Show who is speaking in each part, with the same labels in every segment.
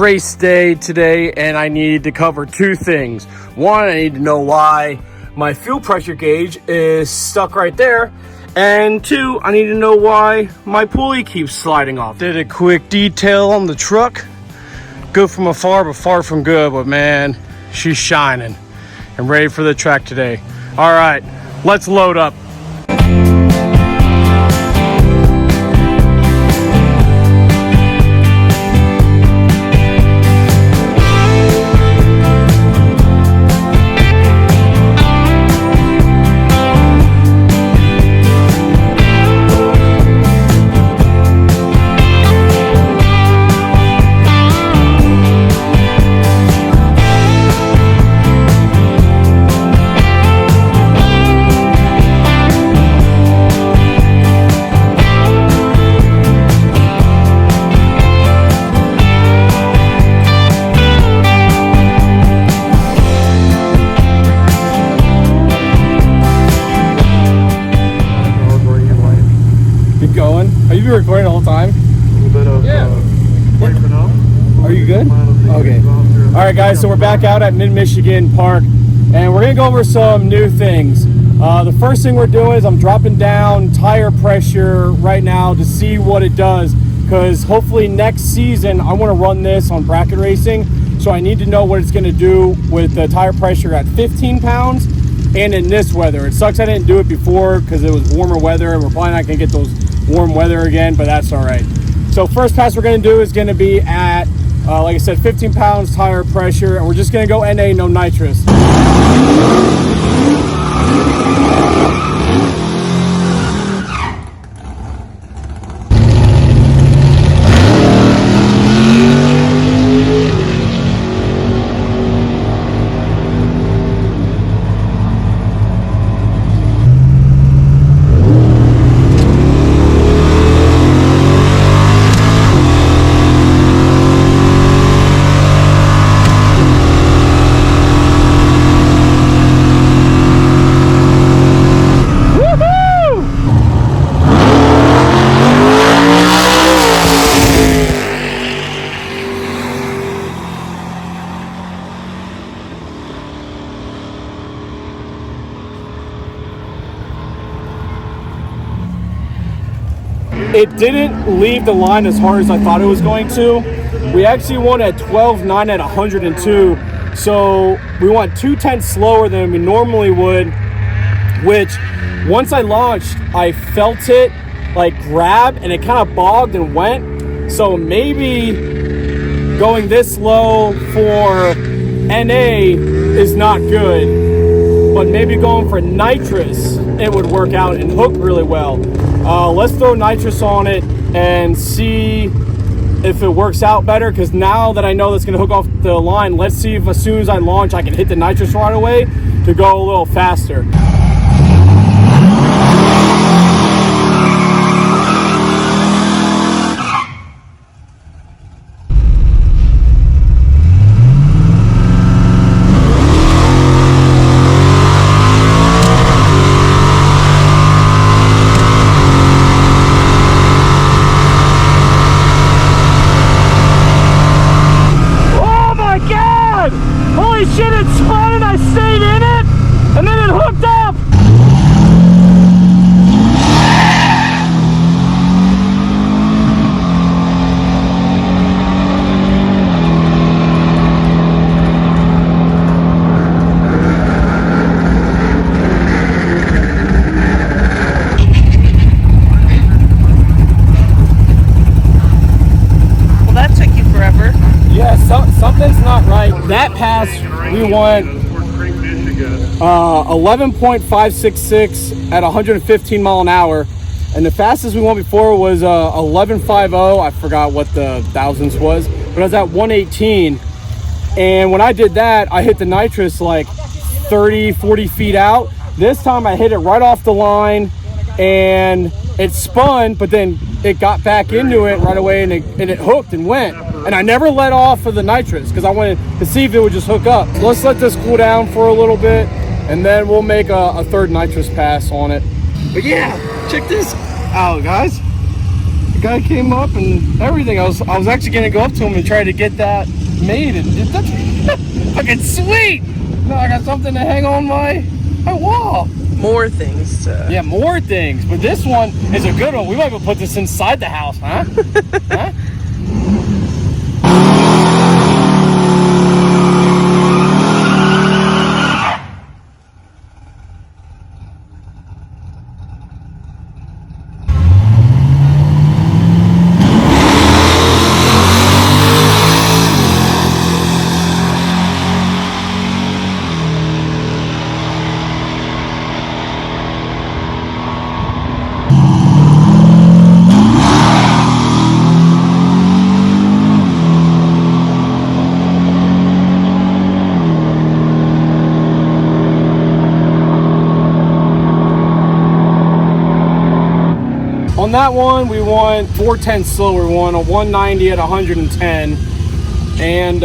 Speaker 1: race day today, and I need to cover two things. One, I need to know why my fuel pressure gauge is stuck right there. And two, I need to know why my pulley keeps sliding off. Did a quick detail on the truck. Good from afar, but far from good. But man, she's shining and ready for the track today. All right, let's load up. Are you recording the whole time?
Speaker 2: A little bit of wait for now.
Speaker 1: Are you good? Okay. All right, guys. So we're back out at Mid-Michigan Park, and we're gonna go over some new things. The first thing we're doing is I'm dropping down tire pressure right now to see what it does, because hopefully next season I want to run this on bracket racing. So I need to know what it's gonna do with the tire pressure at 15 pounds and in this weather. It sucks I didn't do it before because it was warmer weather, and we're probably not gonna get those warm weather again, but that's all right. So first pass we're going to do is going to be at like I said, 15 pounds tire pressure, and we're just going to go NA, no nitrous. It didn't leave the line as hard as I thought it was going to. We actually won at 12.9 at 102. So we went 2/10 slower than we normally would, which once I launched, I felt it like grab and it kind of bogged and went. So maybe going this low for NA is not good, but maybe going for nitrous, it would work out and hook really well. Let's throw nitrous on it and see if it works out better, because now that I know that's going to hook off the line, let's see if as soon as I launch I can hit the nitrous right away to go a little faster. Holy shit, it spun and I stayed in it, and then it hooked up.
Speaker 3: Well, that took you forever.
Speaker 1: Yeah, something's not right. That pass, we went 11.566 at 115 mile an hour, and the fastest we went before was 11.50. I forgot what the thousandths was, but I was at 118. And when I did that, I hit the nitrous like 30-40 feet out. This time I hit it right off the line, and it spun, but then it got back into it right away, and it hooked and went. And I never let off of the nitrous because I wanted to see if it would just hook up. So let's let this cool down for a little bit, and then we'll make a third nitrous pass on it. But yeah, check this out, guys. guy came up and everything. I was actually gonna go up to him and try to get that made, and that's fucking sweet. Now I got something to hang on my wall.
Speaker 3: More things to...
Speaker 1: Yeah, more things. But this one is a good one. We might even put this inside the house, huh? Huh? On that one, we want 410 slower. We want a 190 at 110. And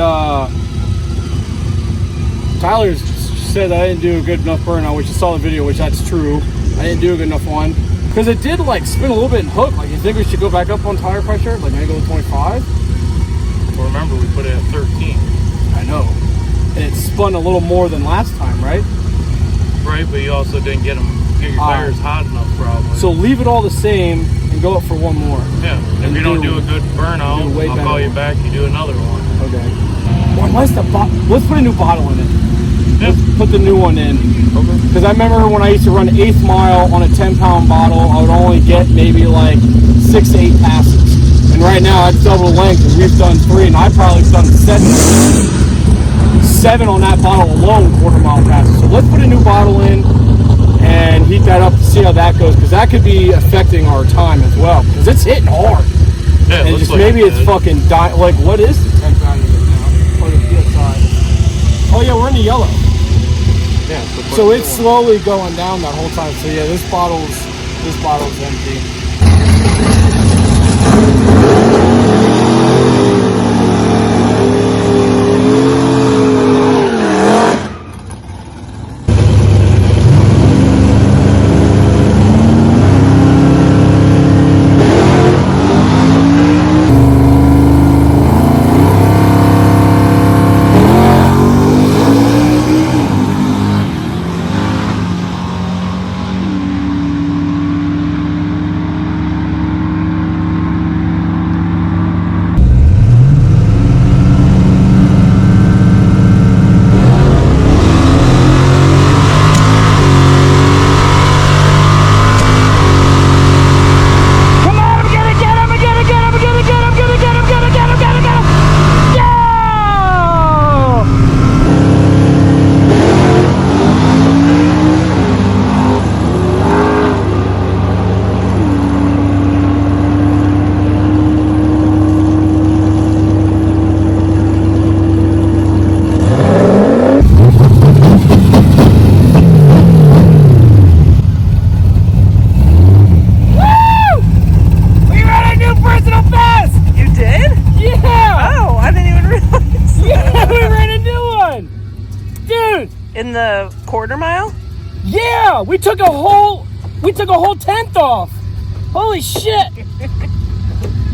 Speaker 1: Tyler said I didn't do a good enough burnout, which you saw the video, which that's true. I didn't do a good enough one. Because it did like spin a little bit and hook. Like, you think we should go back up on tire pressure? Like maybe go to 25?
Speaker 2: Well, remember, we put it at 13.
Speaker 1: I know. And it spun a little more than last time, right?
Speaker 2: Right, but you also didn't get your tires hot enough, probably.
Speaker 1: So leave it all the same and go up for one more.
Speaker 2: Yeah, if you don't do a good burnout, I'll call you back, you do another one.
Speaker 1: Okay. Well, let's put a new bottle in it.
Speaker 2: Yeah.
Speaker 1: Let's put the new one in.
Speaker 2: Okay.
Speaker 1: Because I remember when I used to run 1/8 mile on a 10-pound bottle, I would only get maybe like 6 to 8 passes. And right now, that's double length, and we've done 3, and I've probably done 7 on that bottle alone, quarter-mile passes. So let's put a new bottle in and heat that up to see how that goes, because that could be affecting our time as well, because it's hitting hard.
Speaker 2: Yeah,
Speaker 1: and just like maybe it's fucking dying. Like, what is the temp out of it now? Oh, the PSI. Oh yeah, we're in the yellow.
Speaker 2: Yeah.
Speaker 1: So it's slowly going down that whole time. So yeah, this bottle's empty.
Speaker 3: In the quarter mile?
Speaker 1: Yeah, we took a whole 10th off. Holy shit.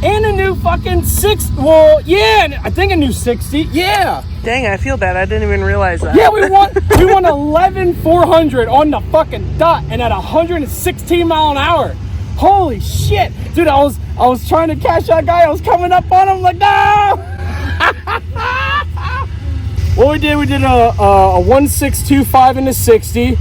Speaker 1: And a new fucking 6, well, yeah, I think a new 60. Yeah.
Speaker 3: Dang, I feel bad. I didn't even realize that.
Speaker 1: Yeah, we won 11,400 on the fucking dot and at 116 mile an hour. Holy shit. Dude, I was trying to catch that guy. I was coming up on him like, no. What we did a 1625 into 60.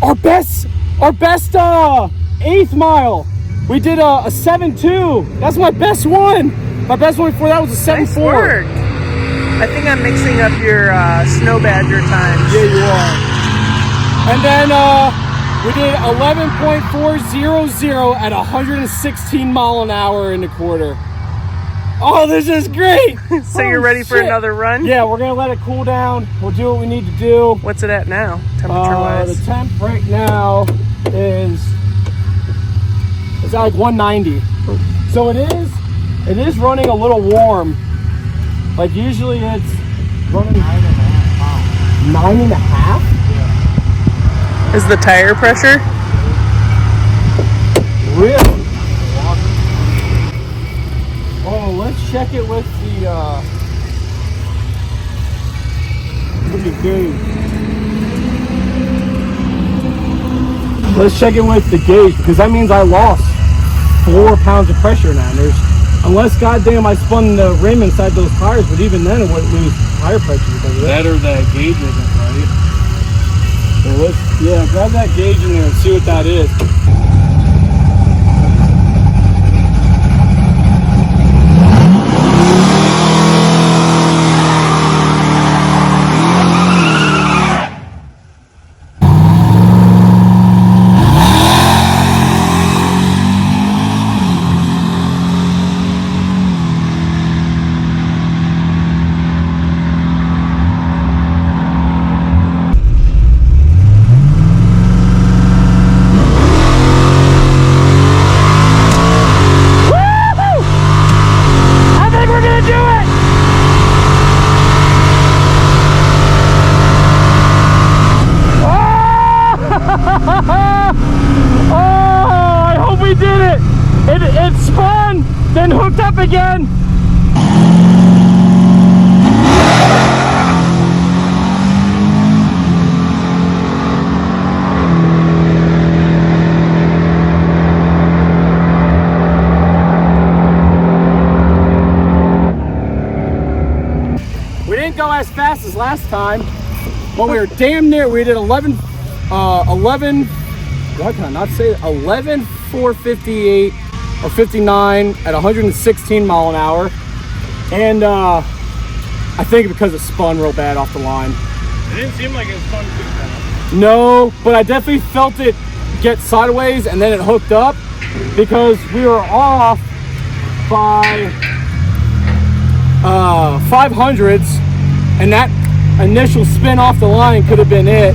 Speaker 1: our best 8th mile. We did a 7.2. That's my best one. My best one before that was a 7.4.
Speaker 3: Nice work. I think I'm mixing up your Snow Badger times.
Speaker 1: Yeah, you are. And then we did 11.400 at 116 mile an hour in the quarter. Oh, this is great.
Speaker 3: So you're ready for another run?
Speaker 1: Yeah, we're going to let it cool down. We'll do what we need to do.
Speaker 3: What's it at now, temperature-wise?
Speaker 1: The temp right now is at like 190. So it is running a little warm. Like usually it's running 9.5.
Speaker 3: Yeah. Is the tire pressure?
Speaker 1: Really? check it with the gauge. Let's check it with the gauge, because that means I lost 4 pounds of pressure now. There's, unless goddamn I spun the rim inside those tires, but even then it wouldn't lose tire pressure because of
Speaker 2: That or that gauge isn't right.
Speaker 1: So let's, yeah, grab that gauge in there and see what that is. It spun, then hooked up again. We didn't go as fast as last time, but we were damn near. We did 11,458 or 59 at 116 mile an hour. And I think because it spun real bad off the line.
Speaker 2: It didn't seem like it spun too fast.
Speaker 1: No, but I definitely felt it get sideways and then it hooked up because we were off by 500ths, and that initial spin off the line could have been it.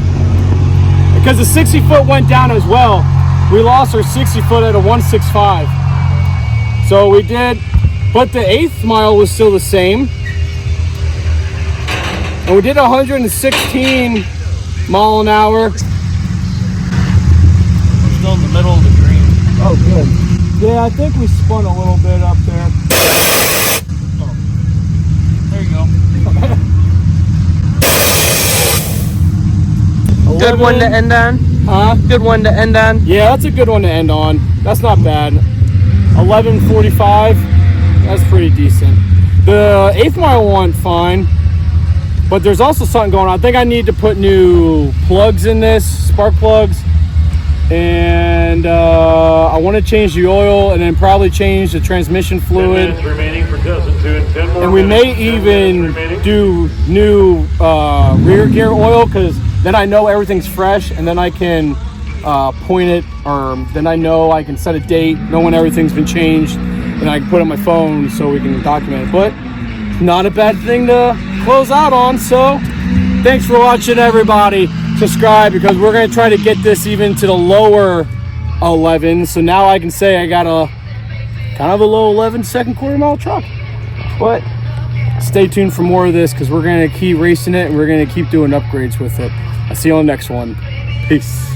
Speaker 1: Because the 60 foot went down as well. We lost our 60 foot at a 165. So we did, but the 8th mile was still the same. And we did 116 mile an hour.
Speaker 2: We're still in the middle of the green.
Speaker 1: Oh, good. Yeah, I think we spun a little bit up there.
Speaker 2: Oh. There you go.
Speaker 3: Good one to end on.
Speaker 1: Huh?
Speaker 3: Good one to end on.
Speaker 1: Yeah, that's a good one to end on. That's not bad. 11:45. That's pretty decent. The 8th mile went fine, but there's also something going on. I think I need to put new plugs in this, spark plugs, and I want to change the oil and then probably change the transmission fluid.
Speaker 4: 10 minutes remaining for Justin, 2 and 10 more
Speaker 1: And we may
Speaker 4: minutes. 10
Speaker 1: even
Speaker 4: minutes remaining.
Speaker 1: do new rear gear oil, because then I know everything's fresh, and then I can point it, or then I know I can set a date, know when everything's been changed, and I can put it on my phone so we can document it. But not a bad thing to close out on. So thanks for watching, everybody. Subscribe, because we're going to try to get this even to the lower 11. So now I can say I got a kind of a low 11 second quarter mile truck. But stay tuned for more of this, because we're going to keep racing it and we're going to keep doing upgrades with it. I'll see you on the next one. Peace.